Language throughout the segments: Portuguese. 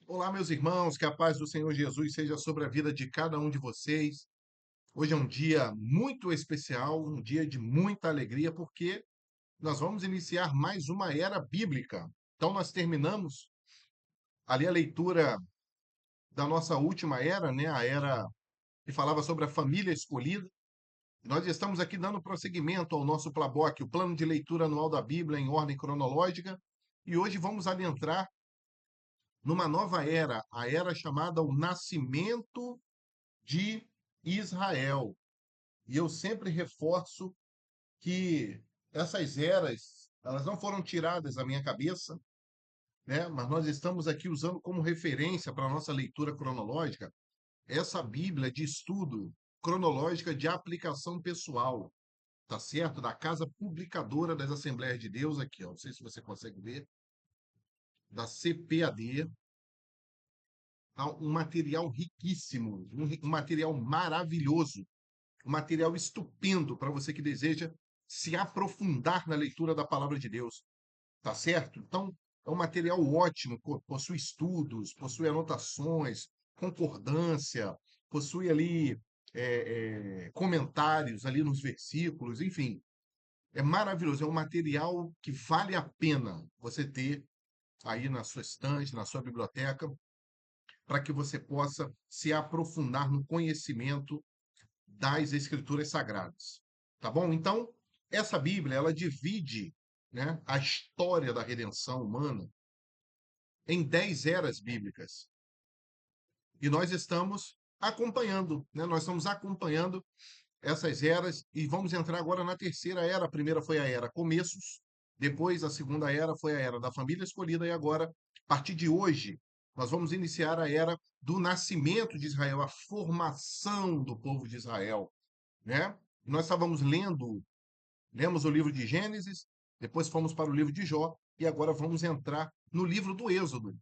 Olá, meus irmãos, que a paz do Senhor Jesus seja sobre a vida de cada um de vocês. Hoje é um dia muito especial, um dia de muita alegria, porque nós vamos iniciar mais uma era bíblica. Então, nós terminamos ali a leitura da nossa última era, né? A era que falava sobre a família escolhida. Nós estamos aqui dando prosseguimento ao nosso Plaboc, o plano de leitura anual da Bíblia em ordem cronológica. E hoje vamos adentrar numa nova era, a era chamada o Nascimento de Israel. E eu sempre reforço que essas eras, elas não foram tiradas da minha cabeça, né? Mas nós estamos aqui usando como referência para a nossa leitura cronológica essa Bíblia de estudo cronológica de aplicação pessoal, tá certo? Da Casa Publicadora das Assembleias de Deus aqui, ó. Não sei se você consegue ver, da CPAD, tá? Um material riquíssimo, um material maravilhoso, um material estupendo para você que deseja se aprofundar na leitura da palavra de Deus, tá certo? Então, é um material ótimo, possui estudos, possui anotações, concordância, possui ali comentários ali nos versículos, enfim, é maravilhoso, é um material que vale a pena você ter aí na sua estante, na sua biblioteca, para que você possa se aprofundar no conhecimento das Escrituras Sagradas. Tá bom? Então, essa Bíblia, ela divide, né, a história da redenção humana em 10 eras bíblicas. E nós estamos acompanhando, né? Nós estamos acompanhando essas eras e vamos entrar agora na terceira era. A primeira foi a era começos, depois a segunda era foi a era da família escolhida e agora, a partir de hoje, nós vamos iniciar a era do nascimento de Israel, a formação do povo de Israel, né? Nós estávamos lemos o livro de Gênesis, depois fomos para o livro de Jó e agora vamos entrar no livro do Êxodo,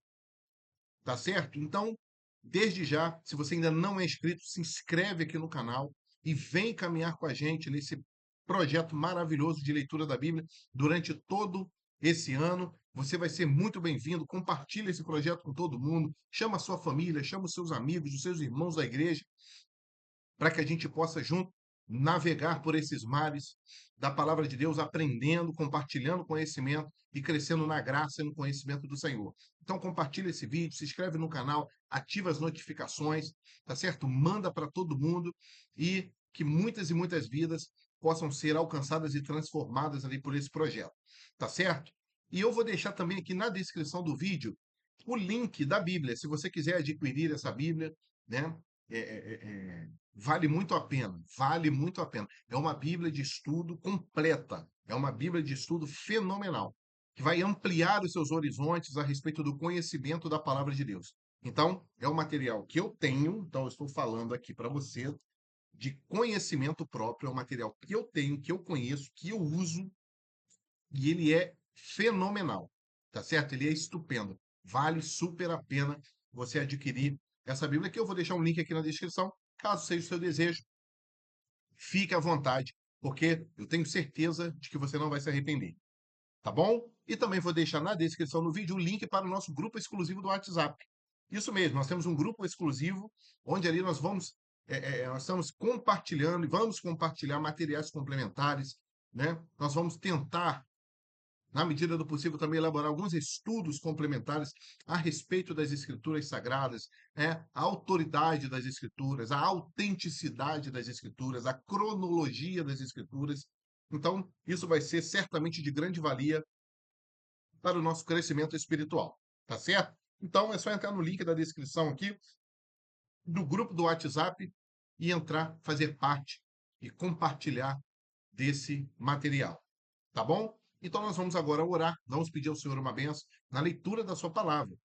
tá certo? Então, desde já, se você ainda não é inscrito, se inscreve aqui no canal e vem caminhar com a gente nesse projeto maravilhoso de leitura da Bíblia durante todo esse ano. Você vai ser muito bem-vindo. Compartilhe esse projeto com todo mundo. Chama a sua família, chama os seus amigos, os seus irmãos da igreja, para que a gente possa junto navegar por esses mares da palavra de Deus, aprendendo, compartilhando conhecimento e crescendo na graça e no conhecimento do Senhor. Então compartilha esse vídeo, se inscreve no canal, ativa as notificações, tá certo? Manda para todo mundo e que muitas e muitas vidas possam ser alcançadas e transformadas ali por esse projeto, tá certo? E eu vou deixar também aqui na descrição do vídeo o link da Bíblia, se você quiser adquirir essa Bíblia, né? É, é, é, é, vale muito a pena, vale muito a pena. É uma Bíblia de estudo completa, é uma Bíblia de estudo fenomenal, que vai ampliar os seus horizontes a respeito do conhecimento da palavra de Deus. Então, é um material que eu tenho, então eu estou falando aqui para você de conhecimento próprio, é um material que eu tenho, que eu conheço, que eu uso, e ele é fenomenal, tá certo? Ele é estupendo. Vale super a pena você adquirir essa Bíblia, que eu vou deixar um link aqui na descrição, caso seja o seu desejo, fique à vontade, porque eu tenho certeza de que você não vai se arrepender, tá bom? E também vou deixar na descrição do vídeo o link para o nosso grupo exclusivo do WhatsApp. Isso mesmo, nós temos um grupo exclusivo onde ali nós estamos compartilhando e vamos compartilhar materiais complementares, né? Nós vamos tentar na medida do possível, também elaborar alguns estudos complementares a respeito das escrituras sagradas, a autoridade das escrituras, a autenticidade das escrituras, a cronologia das escrituras. Então, isso vai ser certamente de grande valia para o nosso crescimento espiritual, tá certo? Então, é só entrar no link da descrição aqui do grupo do WhatsApp e entrar, fazer parte e compartilhar desse material, tá bom? Então nós vamos agora orar, vamos pedir ao Senhor uma benção na leitura da sua palavra,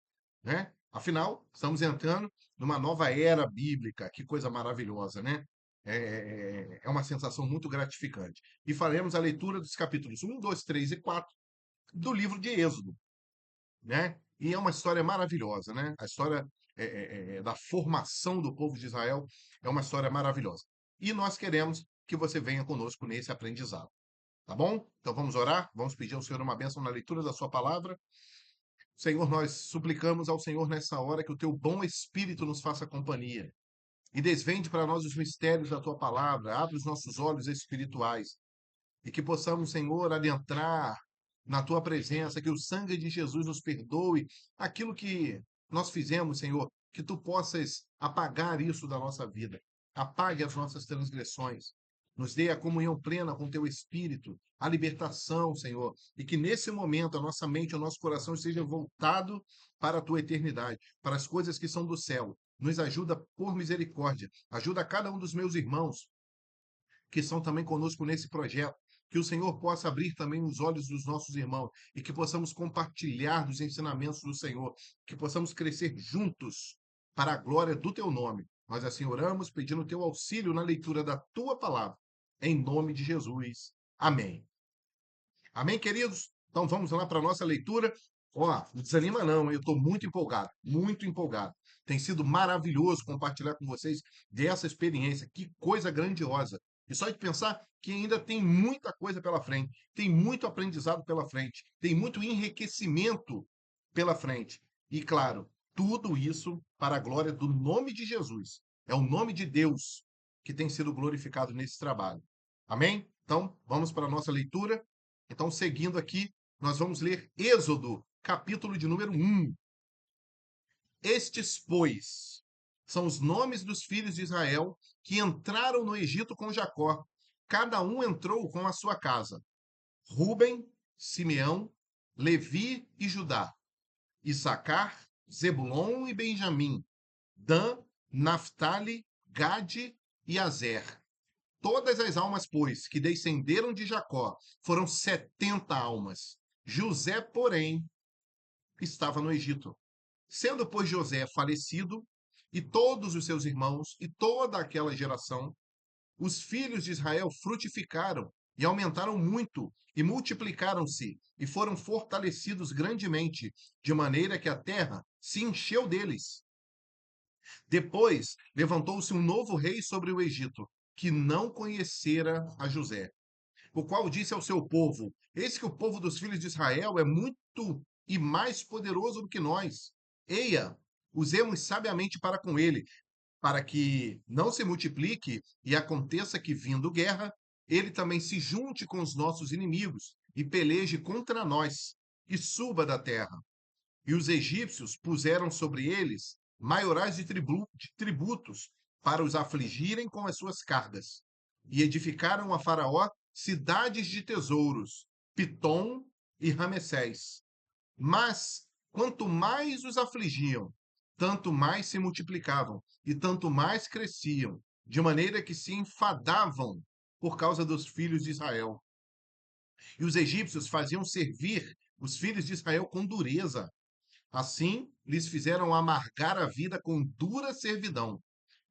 né? Afinal, estamos entrando numa nova era bíblica, que coisa maravilhosa, né? É uma sensação muito gratificante. E faremos a leitura dos capítulos 1, 2, 3 e 4 do livro de Êxodo, né? E é uma história maravilhosa, né? A história da formação do povo de Israel é uma história maravilhosa. E nós queremos que você venha conosco nesse aprendizado. Tá bom? Então vamos orar, vamos pedir ao Senhor uma bênção na leitura da sua palavra. Senhor, nós suplicamos ao Senhor nessa hora que o teu bom Espírito nos faça companhia e desvende para nós os mistérios da tua palavra, abre os nossos olhos espirituais e que possamos, Senhor, adentrar na tua presença, que o sangue de Jesus nos perdoe aquilo que nós fizemos, Senhor, que tu possas apagar isso da nossa vida, apague as nossas transgressões, nos dê a comunhão plena com teu Espírito, a libertação, Senhor, e que nesse momento a nossa mente, o nosso coração esteja voltado para a tua eternidade, para as coisas que são do céu. Nos ajuda por misericórdia, ajuda cada um dos meus irmãos que são também conosco nesse projeto. Que o Senhor possa abrir também os olhos dos nossos irmãos e que possamos compartilhar dos ensinamentos do Senhor, que possamos crescer juntos para a glória do teu nome. Nós assim oramos, pedindo o teu auxílio na leitura da tua palavra. Em nome de Jesus. Amém. Amém, queridos? Então vamos lá para a nossa leitura. Ó, não desanima não, hein? Eu estou muito empolgado, muito empolgado. Tem sido maravilhoso compartilhar com vocês dessa experiência. Que coisa grandiosa. E só de pensar que ainda tem muita coisa pela frente, tem muito aprendizado pela frente, tem muito enriquecimento pela frente. E claro, tudo isso para a glória do nome de Jesus. É o nome de Deus que tem sido glorificado nesse trabalho. Amém? Então, vamos para a nossa leitura. Então, seguindo aqui, nós vamos ler Êxodo, capítulo de número 1. Estes, pois, são os nomes dos filhos de Israel que entraram no Egito com Jacó. Cada um entrou com a sua casa. Ruben, Simeão, Levi e Judá. Issacar, Zebulon e Benjamim. Dan, Naphtali, Gade e Azer. Todas as almas, pois, que descenderam de Jacó foram 70 almas. José, porém, estava no Egito. Sendo, pois, José falecido, e todos os seus irmãos, e toda aquela geração, os filhos de Israel frutificaram e aumentaram muito, e multiplicaram-se, e foram fortalecidos grandemente, de maneira que a terra se encheu deles. Depois levantou-se um novo rei sobre o Egito, que não conhecera a José, o qual disse ao seu povo: Eis que o povo dos filhos de Israel é muito e mais poderoso do que nós. Eia, usemos sabiamente para com ele, para que não se multiplique e aconteça que, vindo guerra, ele também se junte com os nossos inimigos e peleje contra nós e suba da terra. E os egípcios puseram sobre eles maiorais de tributos para os afligirem com as suas cargas. E edificaram a Faraó cidades de tesouros, Pitom e Ramessés. Mas, quanto mais os afligiam, tanto mais se multiplicavam e tanto mais cresciam, de maneira que se enfadavam por causa dos filhos de Israel. E os egípcios faziam servir os filhos de Israel com dureza. Assim, lhes fizeram amargar a vida com dura servidão,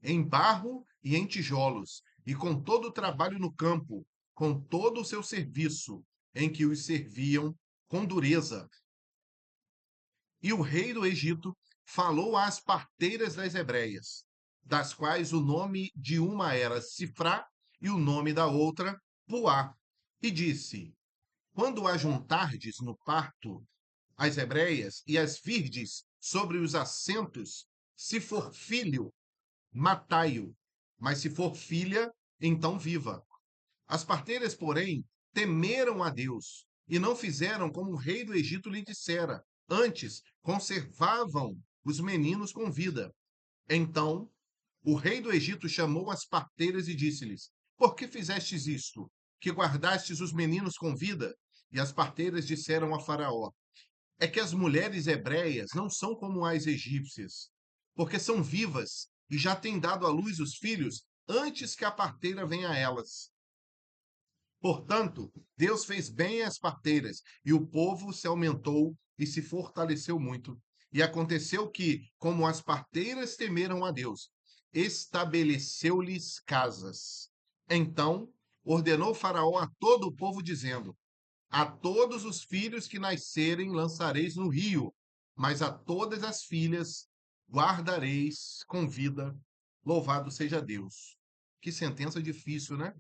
em barro e em tijolos, e com todo o trabalho no campo, com todo o seu serviço, em que os serviam com dureza. E o rei do Egito falou às parteiras das hebreias, das quais o nome de uma era Sifrá e o nome da outra Puá, e disse: Quando ajuntardes no parto as hebreias e as virdes sobre os assentos, se for filho, matai-o, mas se for filha, então viva. As parteiras, porém, temeram a Deus e não fizeram como o rei do Egito lhe dissera. Antes, conservavam os meninos com vida. Então, o rei do Egito chamou as parteiras e disse-lhes: Por que fizestes isto? Que guardastes os meninos com vida? E as parteiras disseram a Faraó: É que as mulheres hebreias não são como as egípcias, porque são vivas e já têm dado à luz os filhos antes que a parteira venha a elas. Portanto, Deus fez bem às parteiras, e o povo se aumentou e se fortaleceu muito. E aconteceu que, como as parteiras temeram a Deus, estabeleceu-lhes casas. Então ordenou Faraó a todo o povo, dizendo: A todos os filhos que nascerem lançareis no rio, mas a todas as filhas guardareis com vida. Louvado seja Deus. Que sentença difícil, né?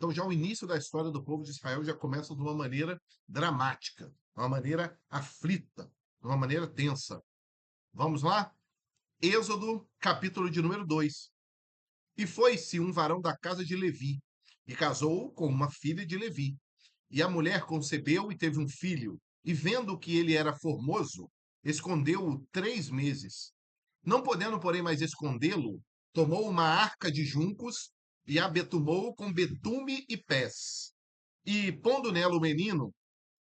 Então, já o início da história do povo de Israel já começa de uma maneira dramática, de uma maneira aflita, de uma maneira tensa. Vamos lá? Êxodo, capítulo de número 2. E foi-se um varão da casa de Levi, e casou com uma filha de Levi. E a mulher concebeu e teve um filho, e vendo que ele era formoso, escondeu-o 3 meses. Não podendo, porém, mais escondê-lo, tomou uma arca de juncos e a betumou com betume e pés. E, pondo nela o menino,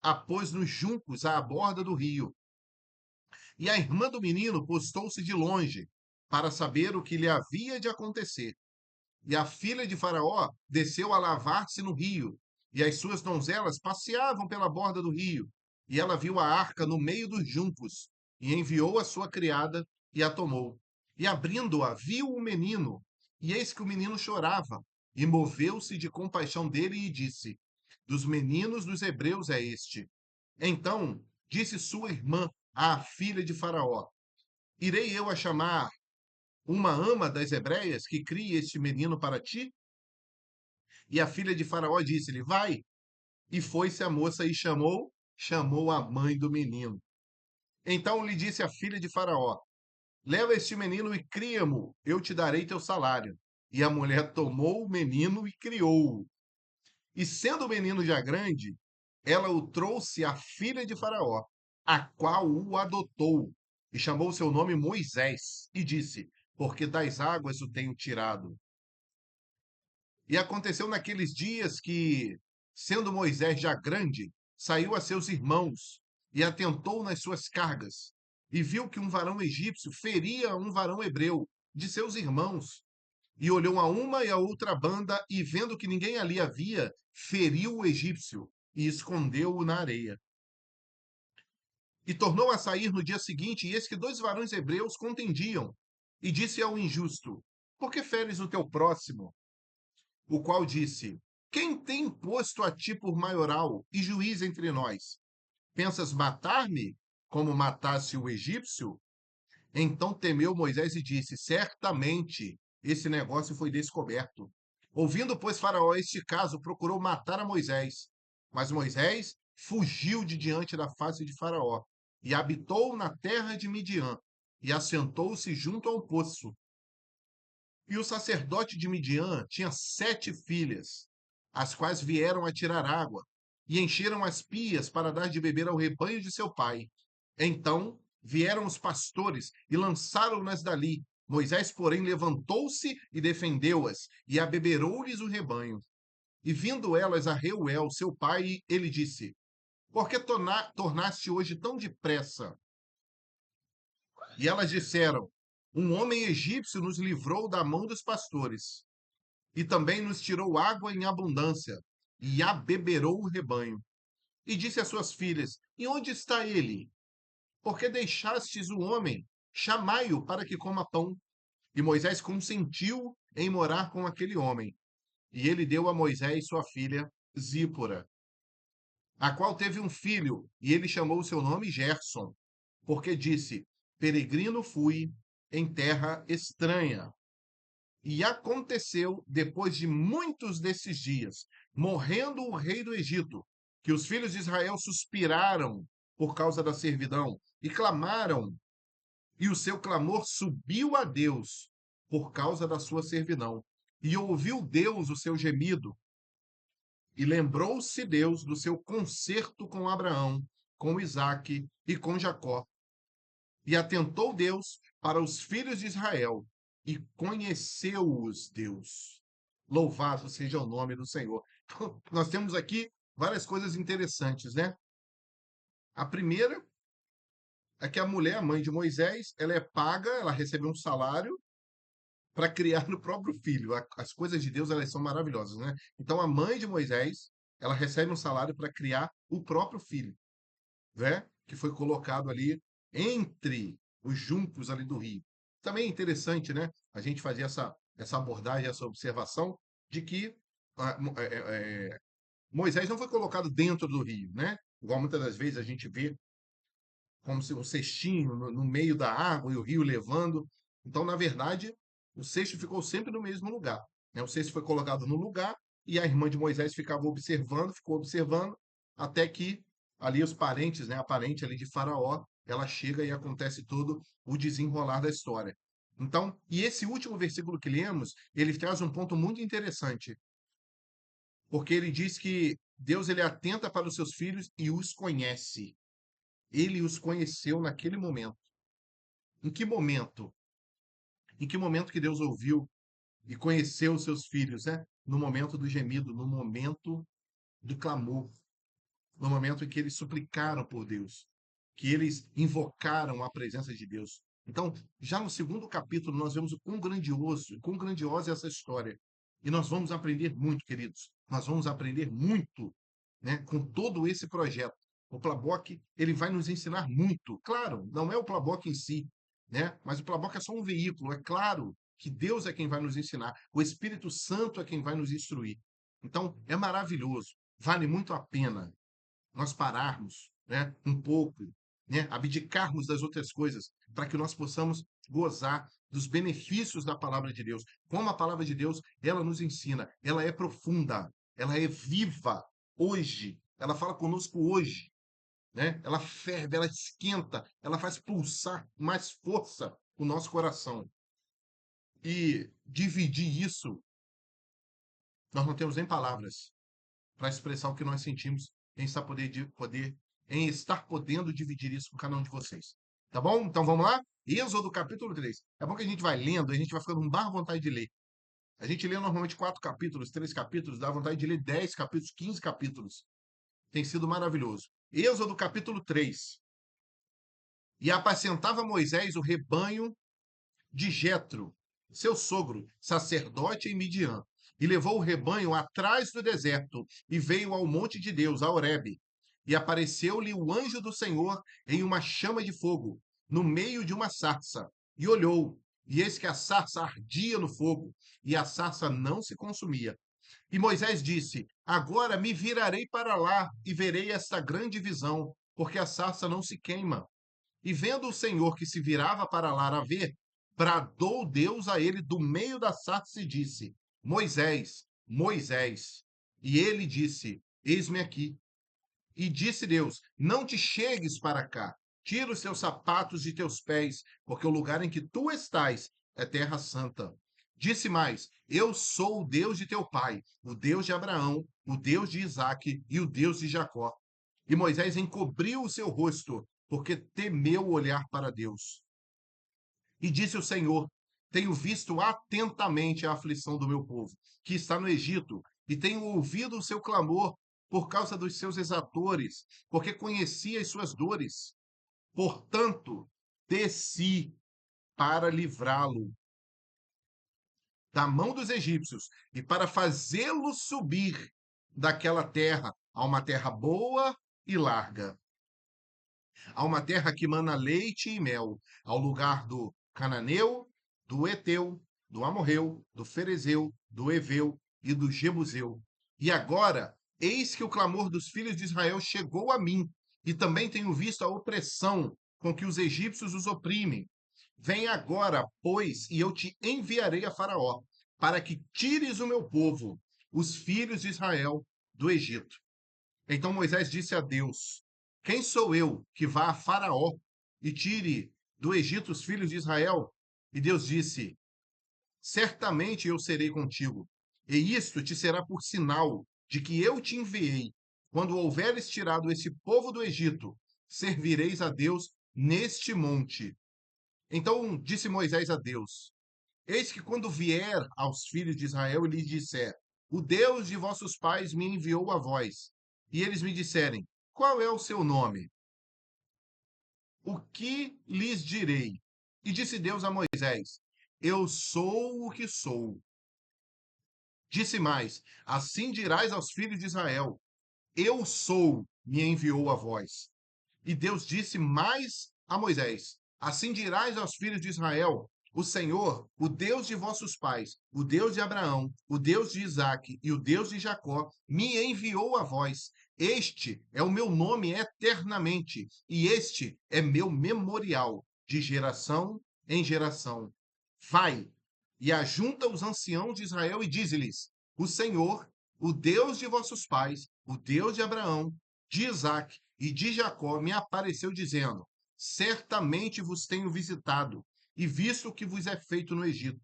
a pôs nos juncos à borda do rio. E a irmã do menino postou-se de longe, para saber o que lhe havia de acontecer. E a filha de Faraó desceu a lavar-se no rio, e as suas donzelas passeavam pela borda do rio. E ela viu a arca no meio dos juncos, e enviou a sua criada, e a tomou. E abrindo-a, viu o menino, e eis que o menino chorava, e moveu-se de compaixão dele e disse: Dos meninos dos hebreus é este. Então disse sua irmã, a filha de Faraó: Irei eu a chamar uma ama das hebreias que crie este menino para ti? E a filha de Faraó disse-lhe: Vai. E foi-se a moça e chamou a mãe do menino. Então lhe disse a filha de Faraó: Leva este menino e cria-mo, eu te darei teu salário. E a mulher tomou o menino e criou-o. E sendo o menino já grande, ela o trouxe à filha de Faraó, a qual o adotou, e chamou seu nome Moisés, e disse: Porque das águas o tenho tirado. E aconteceu naqueles dias que, sendo Moisés já grande, saiu a seus irmãos e atentou nas suas cargas, e viu que um varão egípcio feria um varão hebreu de seus irmãos, e olhou a uma e a outra banda, e vendo que ninguém ali havia, feriu o egípcio e escondeu-o na areia. E tornou a sair no dia seguinte, e eis que 2 varões hebreus contendiam, e disse ao injusto: Por que feres o teu próximo? O qual disse: Quem tem posto a ti por maioral e juiz entre nós? Pensas matar-me, como matasse o egípcio? Então temeu Moisés e disse: Certamente esse negócio foi descoberto. Ouvindo, pois, Faraó este caso, procurou matar a Moisés. Mas Moisés fugiu de diante da face de Faraó e habitou na terra de Midian e assentou-se junto a um poço. E o sacerdote de Midian tinha 7 filhas, as quais vieram a tirar água, e encheram as pias para dar de beber ao rebanho de seu pai. Então vieram os pastores e lançaram-nas dali. Moisés, porém, levantou-se e defendeu-as, e abeberou-lhes o rebanho. E vindo elas a Reuel, seu pai, ele disse: Por que tornaste hoje tão depressa? E elas disseram: Um homem egípcio nos livrou da mão dos pastores, e também nos tirou água em abundância, e abeberou o rebanho. E disse às suas filhas: E onde está ele? Porque deixastes o homem? Chamai-o para que coma pão. E Moisés consentiu em morar com aquele homem. E ele deu a Moisés sua filha Zípora, a qual teve um filho, e ele chamou seu nome Gerson, porque disse: Peregrino fui em terra estranha. E aconteceu, depois de muitos desses dias, morrendo o rei do Egito, que os filhos de Israel suspiraram por causa da servidão e clamaram, e o seu clamor subiu a Deus por causa da sua servidão. E ouviu Deus o seu gemido, e lembrou-se Deus do seu concerto com Abraão, com Isaque e com Jacó. E atentou Deus para os filhos de Israel e conheceu-os Deus. Louvado seja o nome do Senhor. Então, nós temos aqui várias coisas interessantes, né? A primeira é que a mulher, a mãe de Moisés, ela é paga, ela recebe um salário para criar no próprio filho. As coisas de Deus, elas são maravilhosas, né? Então, a mãe de Moisés, ela recebe um salário para criar o próprio filho, né? Que foi colocado ali entre os juncos ali do rio. Também é interessante, né? A gente fazer essa abordagem, essa observação de que Moisés não foi colocado dentro do rio, né? Igual muitas das vezes a gente vê como se um cestinho no meio da água e o rio levando. Então, na verdade, o cesto ficou sempre no mesmo lugar, né? O cesto foi colocado no lugar e a irmã de Moisés ficou observando, até que ali os parentes, né, a parente ali de Faraó, ela chega e acontece todo o desenrolar da história. Então, e esse último versículo que lemos, ele traz um ponto muito interessante, porque ele diz que Deus ele atenta para os seus filhos e os conhece. Ele os conheceu naquele momento. Em que momento? Em que momento que Deus ouviu e conheceu os seus filhos, né? No momento do gemido, no momento do clamor, no momento em que eles suplicaram por Deus, que eles invocaram a presença de Deus. Então, já no segundo capítulo, nós vemos o quão grandioso, quão grandiosa é essa história. E nós vamos aprender muito, queridos. Nós vamos aprender muito, né, com todo esse projeto. O Plaboc, ele vai nos ensinar muito. Claro, não é o Plaboc em si, né? Mas o Plaboc é só um veículo. É claro que Deus é quem vai nos ensinar. O Espírito Santo é quem vai nos instruir. Então, é maravilhoso. Vale muito a pena nós pararmos, né, um pouco, né, abdicarmos das outras coisas, para que nós possamos gozar dos benefícios da palavra de Deus. Como a palavra de Deus, ela nos ensina, ela é profunda, ela é viva hoje, ela fala conosco hoje, né? Ela ferve, ela esquenta, ela faz pulsar mais força o nosso coração. E dividir isso, nós não temos nem palavras para expressar o que nós sentimos em estar podendo dividir isso com cada um de vocês. Tá bom? Então vamos lá? Êxodo capítulo 3. É bom que a gente vai lendo, a gente vai ficando com mais vontade de ler. A gente lê normalmente 4 capítulos, 3 capítulos, dá vontade de ler 10 capítulos, 15 capítulos. Tem sido maravilhoso. Êxodo capítulo 3. E apacentava Moisés o rebanho de Jetro, seu sogro, sacerdote em Midian, e levou o rebanho atrás do deserto, e veio ao monte de Deus, a Horebe. E apareceu-lhe o anjo do Senhor em uma chama de fogo, no meio de uma sarça. E olhou, e eis que a sarça ardia no fogo, e a sarça não se consumia. E Moisés disse: Agora me virarei para lá, e verei esta grande visão, porque a sarça não se queima. E vendo o Senhor que se virava para lá a ver, bradou Deus a ele do meio da sarça e disse: Moisés, Moisés. E ele disse: Eis-me aqui. E disse Deus: Não te chegues para cá, tira os teus sapatos de teus pés, porque o lugar em que tu estás é terra santa. Disse mais: Eu sou o Deus de teu pai, o Deus de Abraão, o Deus de Isaque e o Deus de Jacó. E Moisés encobriu o seu rosto, porque temeu olhar para Deus. E disse o Senhor: Tenho visto atentamente a aflição do meu povo, que está no Egito, e tenho ouvido o seu clamor por causa dos seus exatores, porque conheci as suas dores. Portanto, desci para livrá-lo da mão dos egípcios e para fazê-lo subir daquela terra a uma terra boa e larga, a uma terra que mana leite e mel, ao lugar do cananeu, do Eteu, do Amorreu, do Ferezeu, do Eveu e do Jebuseu. E agora, eis que o clamor dos filhos de Israel chegou a mim, e também tenho visto a opressão com que os egípcios os oprimem. Vem agora, pois, e eu te enviarei a Faraó, para que tires o meu povo, os filhos de Israel, do Egito. Então Moisés disse a Deus: Quem sou eu que vá a Faraó e tire do Egito os filhos de Israel? E Deus disse: Certamente eu serei contigo, e isto te será por sinal de que eu te enviei. Quando houveres tirado esse povo do Egito, servireis a Deus neste monte. Então disse Moisés a Deus: Eis que quando vier aos filhos de Israel e lhes disser: O Deus de vossos pais me enviou a vós, e eles me disserem: Qual é o seu nome? O que lhes direi? E disse Deus a Moisés: Eu sou o que sou. Disse mais: Assim dirás aos filhos de Israel: Eu sou, me enviou a vós. E Deus disse mais a Moisés: Assim dirás aos filhos de Israel: O Senhor, o Deus de vossos pais, o Deus de Abraão, o Deus de Isaque e o Deus de Jacó, me enviou a vós. Este é o meu nome eternamente, e este é meu memorial, de geração em geração. Vai e ajunta os anciãos de Israel e dize-lhes: O Senhor, o Deus de vossos pais, o Deus de Abraão, de Isaque e de Jacó, me apareceu dizendo: certamente vos tenho visitado e visto o que vos é feito no Egito.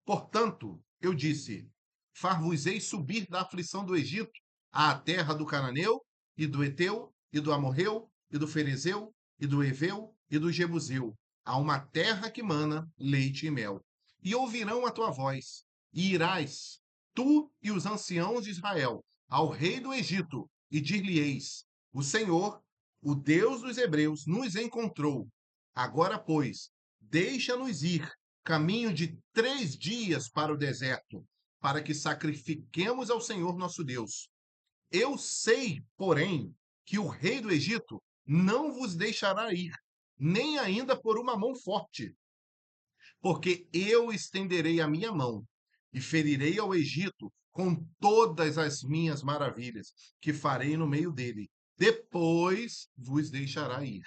Portanto, eu disse: far-vos-ei subir da aflição do Egito à terra do Cananeu, e do Eteu, e do Amorreu, e do Ferezeu, e do Eveu, e do Jebuseu, a uma terra que mana leite e mel. E ouvirão a tua voz, e irás, tu e os anciãos de Israel, ao rei do Egito, e dir-lhe-eis: o Senhor, o Deus dos Hebreus, nos encontrou. Agora, pois, deixa-nos ir caminho de 3 dias para o deserto, para que sacrifiquemos ao Senhor nosso Deus. Eu sei, porém, que o rei do Egito não vos deixará ir, nem ainda por uma mão forte, porque eu estenderei a minha mão e ferirei ao Egito com todas as minhas maravilhas que farei no meio dele. Depois vos deixará ir.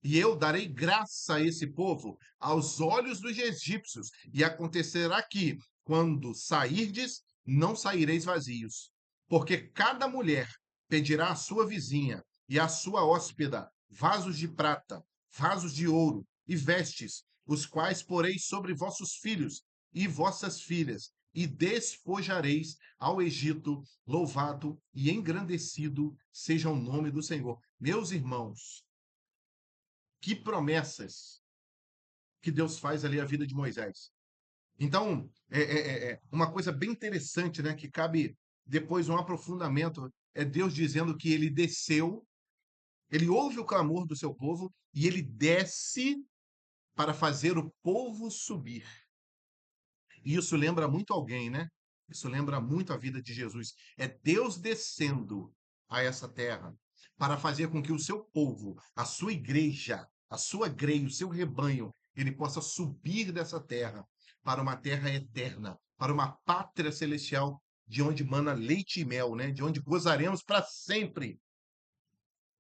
E eu darei graça a esse povo aos olhos dos egípcios, e acontecerá que, quando sairdes, não saireis vazios. Porque cada mulher pedirá à sua vizinha e à sua hóspeda vasos de prata, vasos de ouro e vestes, os quais poreis sobre vossos filhos e vossas filhas, e despojareis ao Egito. Louvado e engrandecido seja o nome do Senhor. Meus irmãos, que promessas que Deus faz ali à vida de Moisés. Então, uma coisa bem interessante, né, que cabe depois um aprofundamento, é Deus dizendo que ele desceu, ele ouve o clamor do seu povo e ele desce para fazer o povo subir. E isso lembra muito alguém, né? Isso lembra muito a vida de Jesus. É Deus descendo a essa terra para fazer com que o seu povo, a sua igreja, a sua grei, o seu rebanho, ele possa subir dessa terra para uma terra eterna, para uma pátria celestial de onde mana leite e mel, né? De onde gozaremos para sempre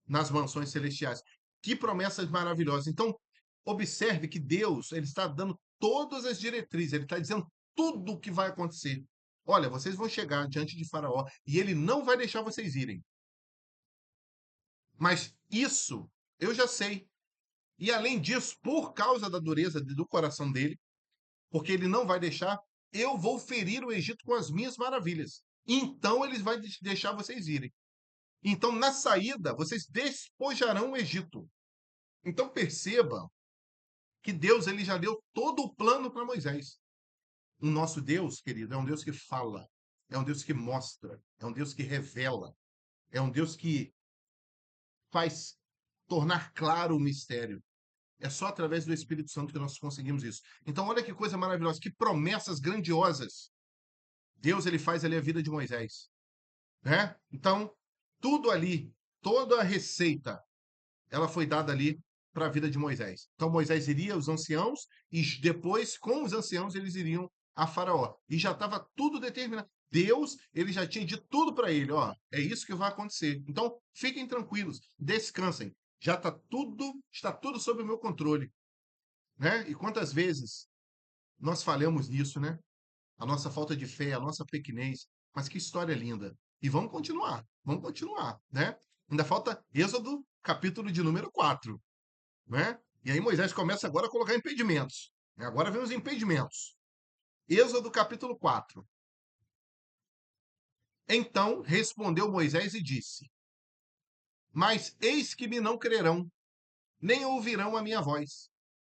nas mansões celestiais. Que promessas maravilhosas. Então, observe que Deus, ele está dando todas as diretrizes, ele está dizendo tudo o que vai acontecer. Olha, vocês vão chegar diante de Faraó e ele não vai deixar vocês irem. Mas isso eu já sei. E além disso, por causa da dureza do coração dele, porque ele não vai deixar, eu vou ferir o Egito com as minhas maravilhas. Então ele vai deixar vocês irem. Então, na saída, vocês despojarão o Egito. Então perceba que Deus ele já deu todo o plano para Moisés. O nosso Deus, querido, é um Deus que fala, é um Deus que mostra, é um Deus que revela, é um Deus que faz tornar claro o mistério. É só através do Espírito Santo que nós conseguimos isso. Então, olha que coisa maravilhosa, que promessas grandiosas Deus ele faz ali a vida de Moisés, né? Então, tudo ali, toda a receita, ela foi dada ali para a vida de Moisés. Então Moisés iria aos anciãos e depois, com os anciãos, eles iriam a Faraó. E já estava tudo determinado. Deus, ele já tinha dito tudo para ele, ó, é isso que vai acontecer. Então, fiquem tranquilos, descansem. Já está tudo sob o meu controle, né? E quantas vezes nós falhamos nisso, né? A nossa falta de fé, a nossa pequenez, mas que história linda. E vamos continuar, né? Ainda falta Êxodo, capítulo de número 4, né? E aí Moisés começa agora a colocar impedimentos. Agora vem os impedimentos. Êxodo capítulo 4. Então respondeu Moisés e disse: mas eis que me não crerão, nem ouvirão a minha voz,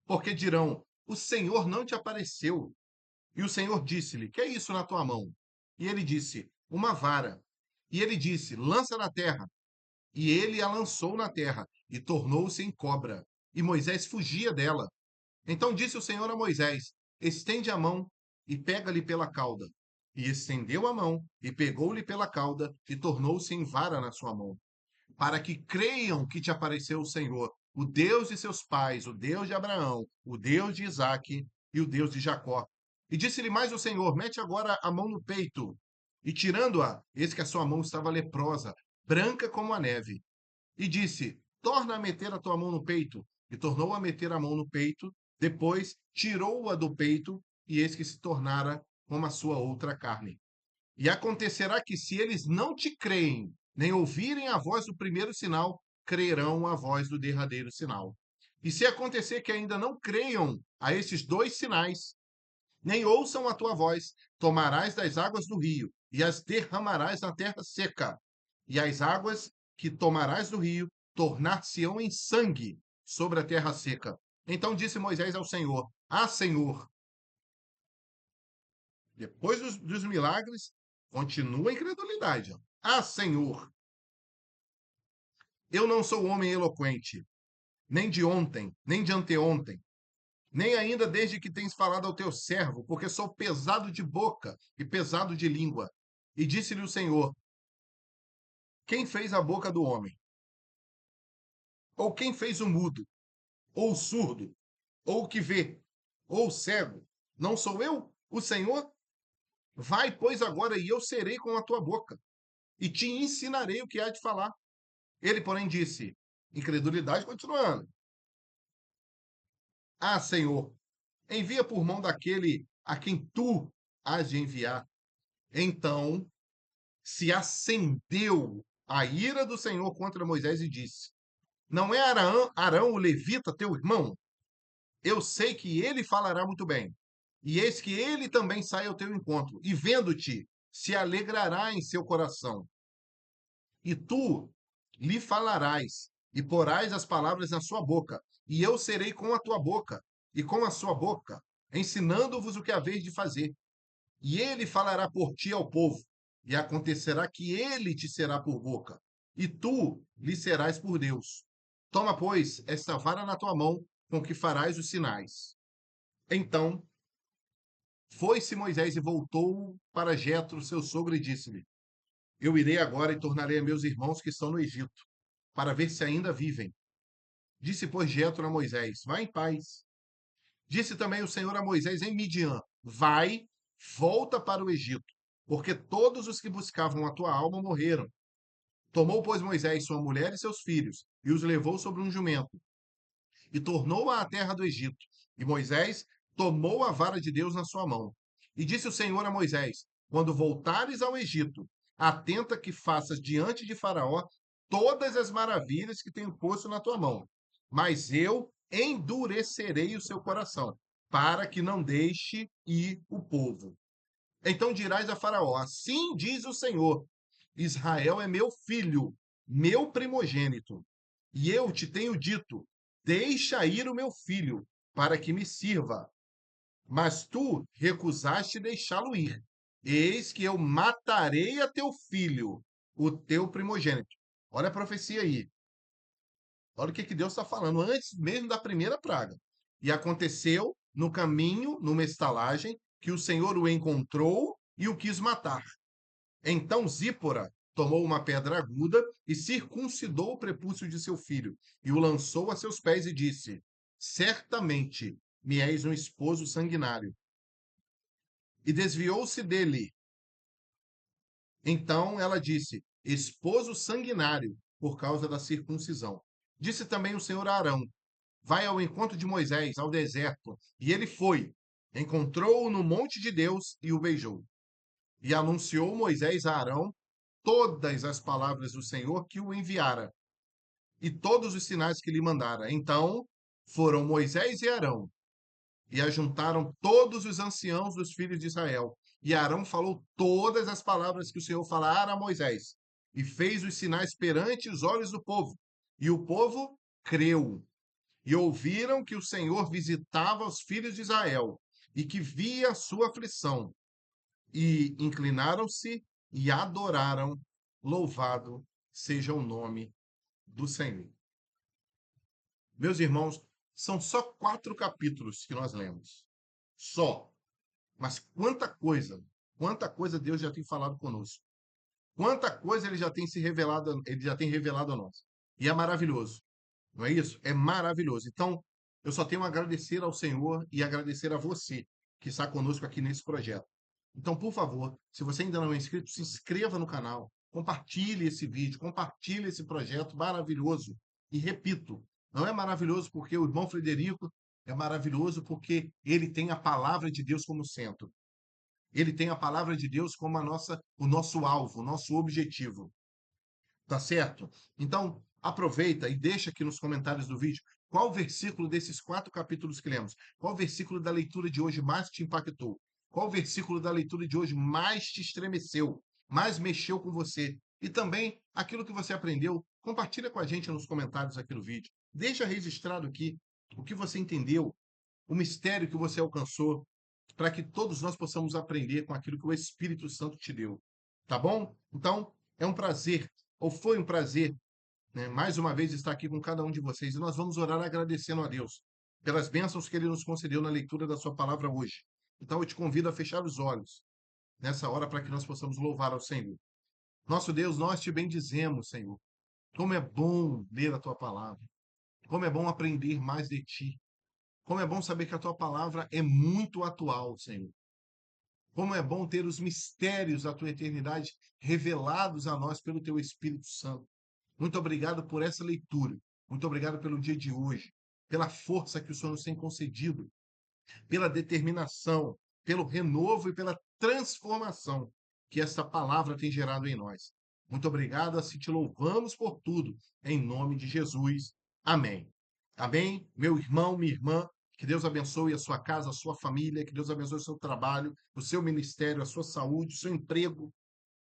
porque dirão: o Senhor não te apareceu. E o Senhor disse-lhe: que é isso na tua mão? E ele disse: uma vara. E ele disse: lança na terra. E ele a lançou na terra, e tornou-se em cobra. E Moisés fugia dela. Então disse o Senhor a Moisés: estende a mão e pega-lhe pela cauda. E estendeu a mão e pegou-lhe pela cauda e tornou-se em vara na sua mão, para que creiam que te apareceu o Senhor, o Deus de seus pais, o Deus de Abraão, o Deus de Isaque e o Deus de Jacó. E disse-lhe mais o Senhor: mete agora a mão no peito. E tirando-a, eis que a sua mão estava leprosa, branca como a neve. E disse: torna a meter a tua mão no peito. E tornou a meter a mão no peito. Depois tirou-a do peito, e eis que se tornara como a sua outra carne. E acontecerá que, se eles não te creem, nem ouvirem a voz do primeiro sinal, crerão a voz do derradeiro sinal. E se acontecer que ainda não creiam a esses dois sinais, nem ouçam a tua voz, tomarás das águas do rio e as derramarás na terra seca. E as águas que tomarás do rio tornar-se-ão em sangue sobre a terra seca. Então disse Moisés ao Senhor: Ah, Senhor, depois dos milagres, continua a incredulidade. Ah, Senhor, eu não sou homem eloquente, nem de ontem, nem de anteontem, nem ainda desde que tens falado ao teu servo, porque sou pesado de boca e pesado de língua. E disse-lhe o Senhor: Quem fez a boca do homem? Ou quem fez o mudo? Ou o surdo? Ou o que vê? Ou o cego? Não sou eu, o Senhor? Vai, pois, agora, e eu serei com a tua boca, e te ensinarei o que há de falar. Ele, porém, disse, incredulidade continuando: Ah, Senhor, envia por mão daquele a quem tu hás de enviar. Então se acendeu a ira do Senhor contra Moisés e disse: Não é Arão o levita, teu irmão? Eu sei que ele falará muito bem. E eis que ele também sai ao teu encontro, e vendo-te, se alegrará em seu coração. E tu lhe falarás, e porás as palavras na sua boca, e eu serei com a tua boca, e com a sua boca, ensinando-vos o que haveis de fazer. E ele falará por ti ao povo, e acontecerá que ele te será por boca, e tu lhe serás por Deus. Toma, pois, esta vara na tua mão, com que farás os sinais. Então foi-se Moisés e voltou para Jetro, seu sogro, e disse-lhe: Eu irei agora e tornarei a meus irmãos que estão no Egito, para ver se ainda vivem. Disse, pois, Jetro a Moisés: Vá em paz. Disse também o Senhor a Moisés em Midian: Vai, volta para o Egito, porque todos os que buscavam a tua alma morreram. Tomou, pois, Moisés sua mulher e seus filhos, e os levou sobre um jumento, e tornou-a à terra do Egito. E Moisés tomou a vara de Deus na sua mão. E disse o Senhor a Moisés: Quando voltares ao Egito, atenta que faças diante de Faraó todas as maravilhas que tenho posto na tua mão. Mas eu endurecerei o seu coração, para que não deixe ir o povo. Então dirás a Faraó: Assim diz o Senhor: Israel é meu filho, meu primogênito. E eu te tenho dito: Deixa ir o meu filho, para que me sirva. Mas tu recusaste deixá-lo ir. Eis que eu matarei a teu filho, o teu primogênito. Olha a profecia aí. Olha o que Deus está falando, antes mesmo da primeira praga. E aconteceu no caminho, numa estalagem, que o Senhor o encontrou e o quis matar. Então Zípora tomou uma pedra aguda e circuncidou o prepúcio de seu filho, e o lançou a seus pés e disse: Certamente me és um esposo sanguinário. E desviou-se dele. Então ela disse: Esposo sanguinário, por causa da circuncisão. Disse também o Senhor a Arão: Vai ao encontro de Moisés ao deserto. E ele foi, encontrou-o no monte de Deus e o beijou. E anunciou Moisés a Arão todas as palavras do Senhor que o enviara e todos os sinais que lhe mandara. Então foram Moisés e Arão e ajuntaram todos os anciãos dos filhos de Israel. E Arão falou todas as palavras que o Senhor falara a Moisés e fez os sinais perante os olhos do povo. E o povo creu e ouviram que o Senhor visitava os filhos de Israel e que via a sua aflição. E inclinaram-se e adoraram. Louvado seja o nome do Senhor. Meus irmãos, são só 4 capítulos que nós lemos. Só. Mas quanta coisa Deus já tem falado conosco. Quanta coisa ele já tem se revelado, ele já tem revelado a nós. E é maravilhoso. Não é isso? É maravilhoso. Então, eu só tenho a agradecer ao Senhor e agradecer a você que está conosco aqui nesse projeto. Então, por favor, se você ainda não é inscrito, se inscreva no canal, compartilhe esse vídeo, compartilhe esse projeto maravilhoso. E repito, não é maravilhoso porque o irmão Frederico, é maravilhoso porque ele tem a palavra de Deus como centro. Ele tem a palavra de Deus como o nosso alvo, o nosso objetivo. Tá certo? Então, aproveita e deixa aqui nos comentários do vídeo qual versículo desses 4 capítulos que lemos, qual versículo da leitura de hoje mais te impactou, qual versículo da leitura de hoje mais te estremeceu, mais mexeu com você. E também aquilo que você aprendeu, compartilha com a gente nos comentários aqui no vídeo. Deixa registrado aqui o que você entendeu, o mistério que você alcançou, para que todos nós possamos aprender com aquilo que o Espírito Santo te deu. Tá bom? Então, é um prazer, ou foi um prazer, né, mais uma vez estar aqui com cada um de vocês. E nós vamos orar agradecendo a Deus pelas bênçãos que Ele nos concedeu na leitura da Sua palavra hoje. Então, eu te convido a fechar os olhos nessa hora para que nós possamos louvar ao Senhor. Nosso Deus, nós te bendizemos, Senhor. Como é bom ler a Tua palavra. Como é bom aprender mais de Ti. Como é bom saber que a Tua palavra é muito atual, Senhor. Como é bom ter os mistérios da tua eternidade revelados a nós pelo teu Espírito Santo. Muito obrigado por essa leitura. Muito obrigado pelo dia de hoje, pela força que o Senhor nos tem concedido, pela determinação, pelo renovo e pela transformação que essa palavra tem gerado em nós. Muito obrigado, assim te louvamos por tudo, em nome de Jesus. Amém. Amém? Meu irmão, minha irmã, que Deus abençoe a sua casa, a sua família, que Deus abençoe o seu trabalho, o seu ministério, a sua saúde, o seu emprego,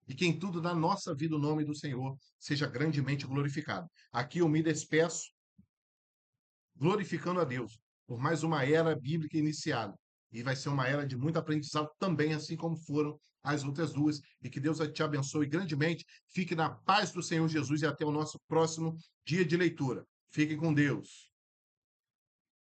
e que em tudo na nossa vida o nome do Senhor seja grandemente glorificado. Aqui eu me despeço glorificando a Deus por mais uma era bíblica iniciada. E vai ser uma era de muito aprendizado também, assim como foram as outras duas. E que Deus te abençoe grandemente. Fique na paz do Senhor Jesus e até o nosso próximo dia de leitura. Fique com Deus.